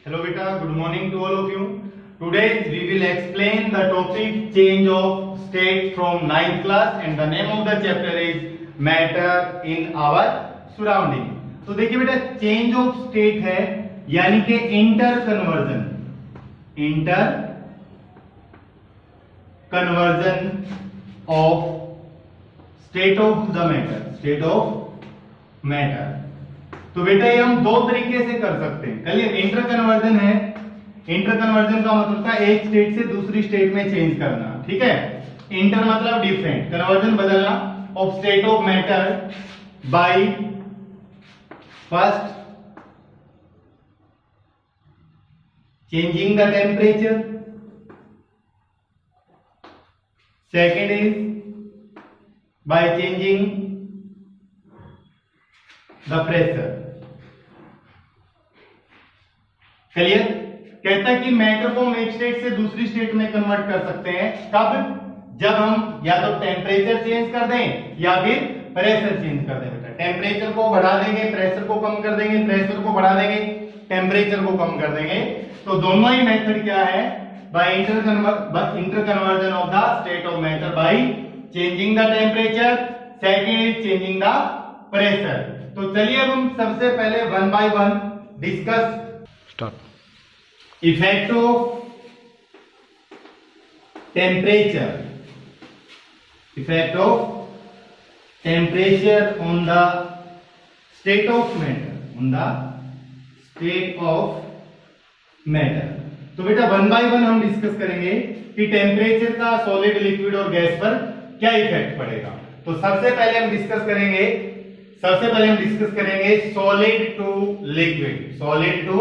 Hello beta, good morning to all of you. Today we will explain the topic change of state from ninth class and the name of the chapter is matter in our surrounding. तो देखिए बेटा change of state है यानी कि inter conversion of state of matter. तो बेटा ये हम दो तरीके से कर सकते हैं। कल ये इंटर कन्वर्जन है। इंटर कन्वर्जन का मतलब था एक स्टेट से दूसरी स्टेट में चेंज करना, ठीक है। इंटर मतलब डिफरेंट, कन्वर्जन बदलना of state of matter by first changing the temperature, second is by changing the pressure। Clear? कहता है कि मैटर को हम एक स्टेट से दूसरी स्टेट में कन्वर्ट कर सकते हैं। कब? जब हम या तो टेम्परेचर चेंज कर दें या फिर प्रेशर चेंज कर दें। बेटा टेम्परेचर को बढ़ा देंगे, प्रेशर को कम कर देंगे, प्रेशर को बढ़ा देंगे, टेम्परेचर को कम कर देंगे। तो दोनों ही मेथड क्या है? By inter conversion of the state of matter by changing the temperature, second is changing the pressure. तो चलिए अब हम सबसे पहले one by one discuss. Start. Effect of temperature, effect of temperature on the state of matter, on the state of matter. तो बेटा one by one हम discuss करेंगे कि टेम्परेचर का सॉलिड, लिक्विड और गैस पर क्या इफेक्ट पड़ेगा। तो सबसे पहले हम डिस्कस करेंगे solid to liquid, solid to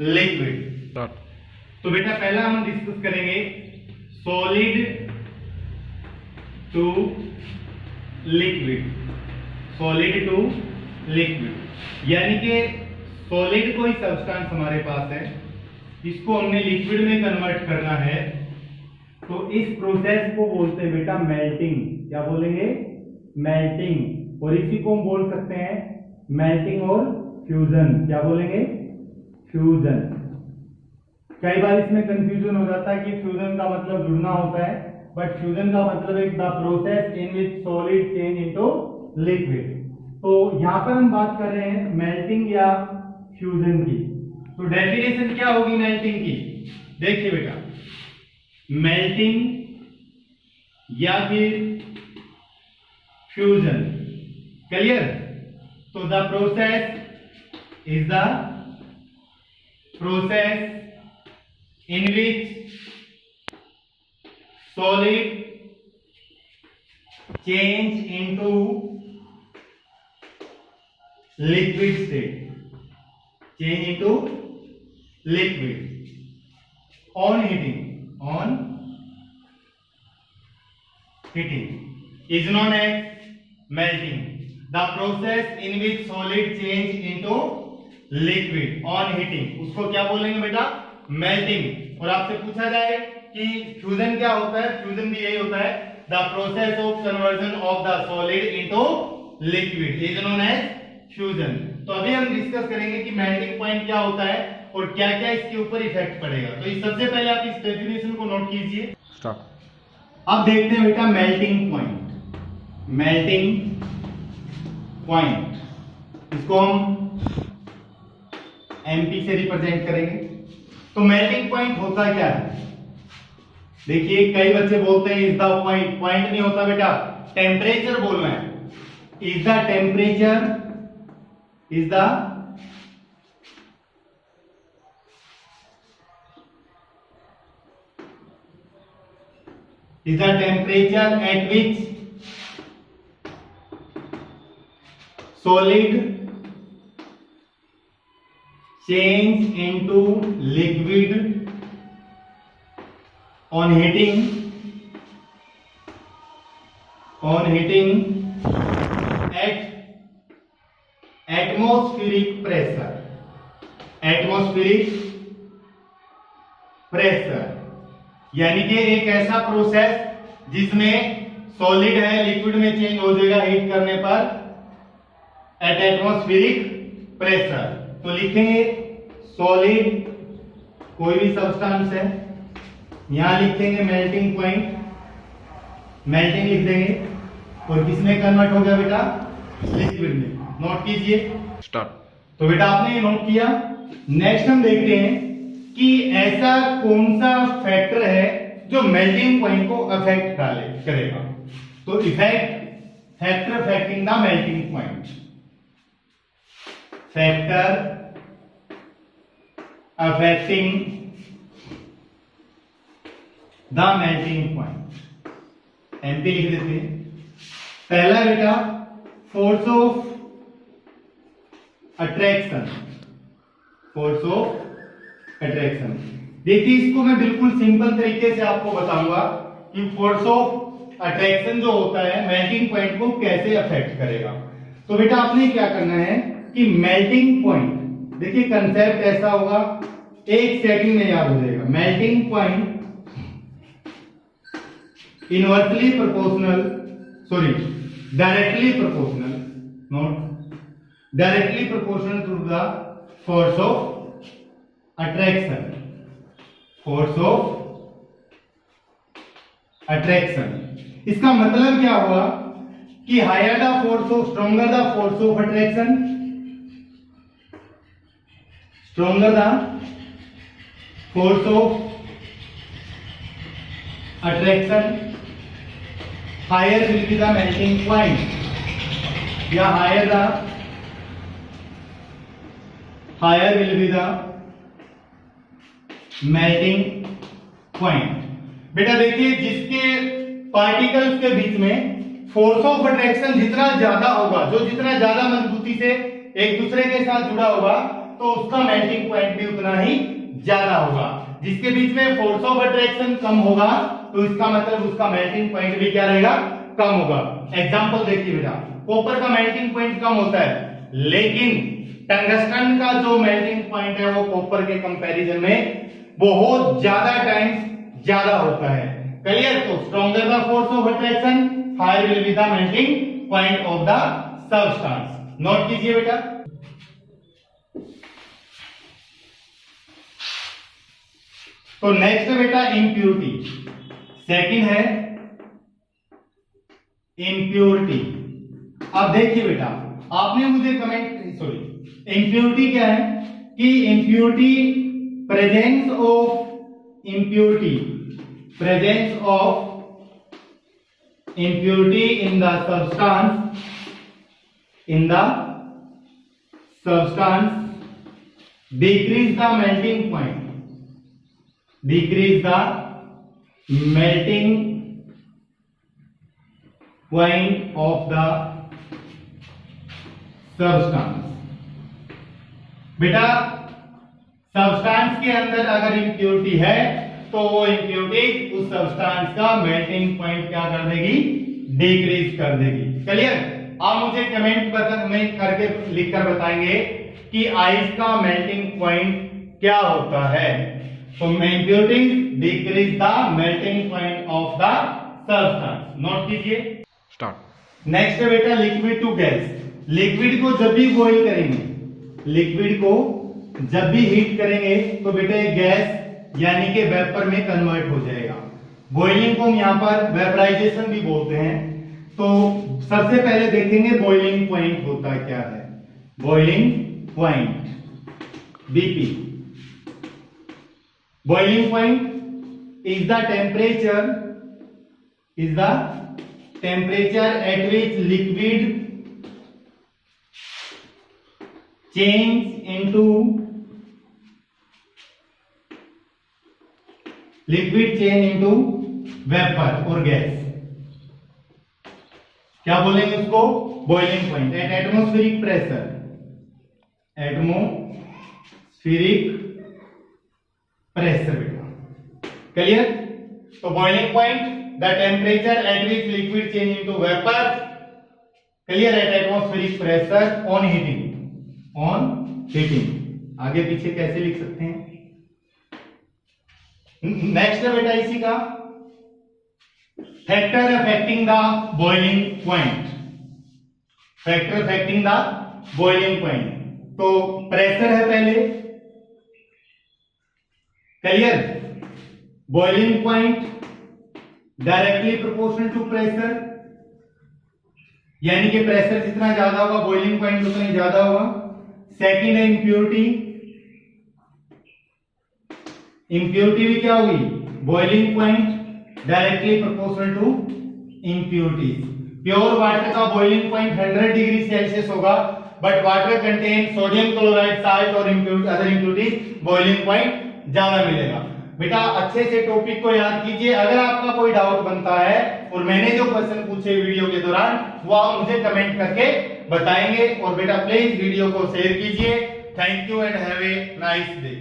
liquid. तो बेटा पहला हम डिस्कस करेंगे solid to liquid, solid to liquid यानी कि सॉलिड कोई सब्सटेंस हमारे पास है, इसको हमने लिक्विड में कन्वर्ट करना है। तो इस प्रोसेस को बोलते हैं बेटा मेल्टिंग। क्या बोलेंगे? मेल्टिंग। और इसी को हम बोल सकते हैं मेल्टिंग और फ्यूजन। क्या बोलेंगे? फ्यूजन। कई बार इसमें कंफ्यूजन हो जाता है कि फ्यूजन का मतलब जुड़ना होता है, बट फ्यूजन का मतलब एक the process in which solid change into liquid. तो यहां पर हम बात कर रहे हैं मेल्टिंग या फ्यूजन की। तो डेफिनेशन क्या होगी मेल्टिंग की? देखिए बेटा, मेल्टिंग या फिर फ्यूजन, क्लियर? तो the process is the process in which solid change into liquid state, change into liquid on heating is known as melting। the process in which solid change into liquid on heating, उसको क्या बोलेंगे बेटा? melting। और आपसे पूछा जाए कि fusion क्या होता है? फ्यूजन भी यही होता है, the process of conversion of the solid into liquid is known as fusion. तो अभी हम डिस्कस करेंगे कि मेल्टिंग पॉइंट क्या होता है और क्या क्या इसके ऊपर इफेक्ट पड़ेगा। तो इस सबसे पहले आप इस डेफिनेशन को नोट कीजिए। स्टार्ट। अब देखते हैं बेटा मेल्टिंग पॉइंट। मेल्टिंग पॉइंट इसको हम एमपी से रिप्रेजेंट करेंगे। तो मेल्टिंग पॉइंट होता क्या है? देखिए कई बच्चे बोलते हैं इज द पॉइंट। पॉइंट नहीं होता बेटा, टेम्परेचर बोलना है। Is the temperature is the temperature at which solid change into liquid on heating at atmospheric pressure यानी कि एक ऐसा प्रोसेस जिसमें सॉलिड है लिक्विड में चेंज हो जाएगा हीट करने पर एट एटमॉस्फेरिक प्रेशर। तो लिखेंगे सॉलिड कोई भी सब्सटेंस है, यहां लिखेंगे मेल्टिंग पॉइंट, मेल्टिंग लिख देंगे और किसमें कन्वर्ट हो गया बेटा, लिक्विड में। नोट कीजिए स्टार्ट। तो बेटा आपने ये नोट किया। नेक्स्ट हम देखते हैं कि ऐसा कौन सा फैक्टर है जो मेल्टिंग पॉइंट को अफेक्ट करेगा। तो factor affecting the melting point, factor affecting the melting point, MP लिख देते हैं। पहला बेटा force of attraction, force of attraction. देखिए इसको मैं बिल्कुल सिंपल तरीके से आपको बताऊंगा कि फोर्स ऑफ अट्रैक्शन जो होता है मेल्टिंग पॉइंट को कैसे अफेक्ट करेगा। तो बेटा आपने क्या करना है कि मेल्टिंग पॉइंट, देखिए कंसेप्ट ऐसा होगा, एक सेकंड में याद हो जाएगा। Melting point inversely proportional, sorry directly proportional, note directly proportional to the force of attraction, force of attraction. इसका मतलब क्या हुआ कि higher the force of, stronger the force of attraction, stronger the force of attraction, higher will be the melting point, या higher will be the melting point। बेटा देखिए जिसके particles के बीच में फोर्स ऑफ अट्रैक्शन जितना ज्यादा होगा, जो जितना ज्यादा मजबूती से एक दूसरे के साथ जुड़ा होगा, तो उसका मेल्टिंग पॉइंट भी उतना ही ज्यादा होगा। जिसके बीच में फोर्स ऑफ अट्रैक्शन कम होगा, तो इसका मतलब उसका मेल्टिंग पॉइंट भी क्या रहेगा, कम होगा। एग्जांपल देखिए बेटा, कॉपर का मेल्टिंग पॉइंट कम होता है, लेकिन टंगस्टन का जो मेल्टिंग पॉइंट है वो कॉपर के कंपैरिजन में बहुत ज्यादा टाइम्स ज्यादा होता है। क्लियर? तो stronger the force of attraction, higher will be the melting point of the substance. Note कीजिए बेटा। तो नेक्स्ट बेटा इंप्यूरिटी, सेकंड है इंप्योरिटी। अब देखिए बेटा आपने मुझे कमेंट, सॉरी इंप्योरिटी क्या है कि impurity presence of impurity, presence of impurity in the substance, in the substance decrease the melting point, decrease the melting point of the substance। बेटा सब्सटेंस के अंदर अगर इम्प्योरिटी है तो वो इम्प्योरिटी उस सब्सटेंस का मेल्टिंग पॉइंट क्या कर देगी, डिक्रीज कर देगी। क्लियर? आप मुझे कमेंट में करके लिखकर बताएंगे कि आइस का मेल्टिंग पॉइंट क्या होता है। So impurities decrease the melting point of the substance। Note कीजिए। स्टार्ट। नेक्स्ट है बेटा लिक्विड टू गैस। लिक्विड को जब भी बॉईल करेंगे, लिक्विड को जब भी हीट करेंगे तो बेटा ये गैस यानी कि वेपर में कन्वर्ट हो जाएगा। बॉइलिंग को हम यहाँ पर वेपराइजेशन भी बोलते हैं। तो सबसे पहले देखेंगे बॉइलिंग पॉइंट होता क्या है। Boiling point BP, boiling point is the temperature at which liquid change into vapor और गैस। क्या बोलेंगे उसको, boiling point at atmospheric pressure, atmospheric pressure. Clear? तो boiling point the temperature at which liquid change into vapour, clear, at atmospheric pressure on heating, on heating. आगे पीछे कैसे लिख सकते हैं। नेक्स्ट है बेटा इसी का factor affecting the boiling point, factor affecting the boiling point. तो प्रेशर है पहले, clear? Boiling point directly proportional to pressure, यानी कि प्रेशर जितना ज्यादा होगा बॉइलिंग पॉइंट उतना ही ज्यादा होगा। सेकंड है इम्प्योरिटी, इम्प्योरिटी भी क्या होगी? Boiling point directly proportional to impurity. Pure water का बॉइलिंग पॉइंट 100 डिग्री सेल्सियस होगा, but water contain sodium chloride, salt और अदर इम्प्योरिटीज, बॉइलिंग पॉइंट ज्यादा मिलेगा। बेटा अच्छे से टॉपिक को याद कीजिए। अगर आपका कोई डाउट बनता है और मैंने जो क्वेश्चन पूछे वीडियो के दौरान वो आप मुझे कमेंट करके बताएंगे। और बेटा प्लीज वीडियो को शेयर कीजिए। Thank you and have a nice day.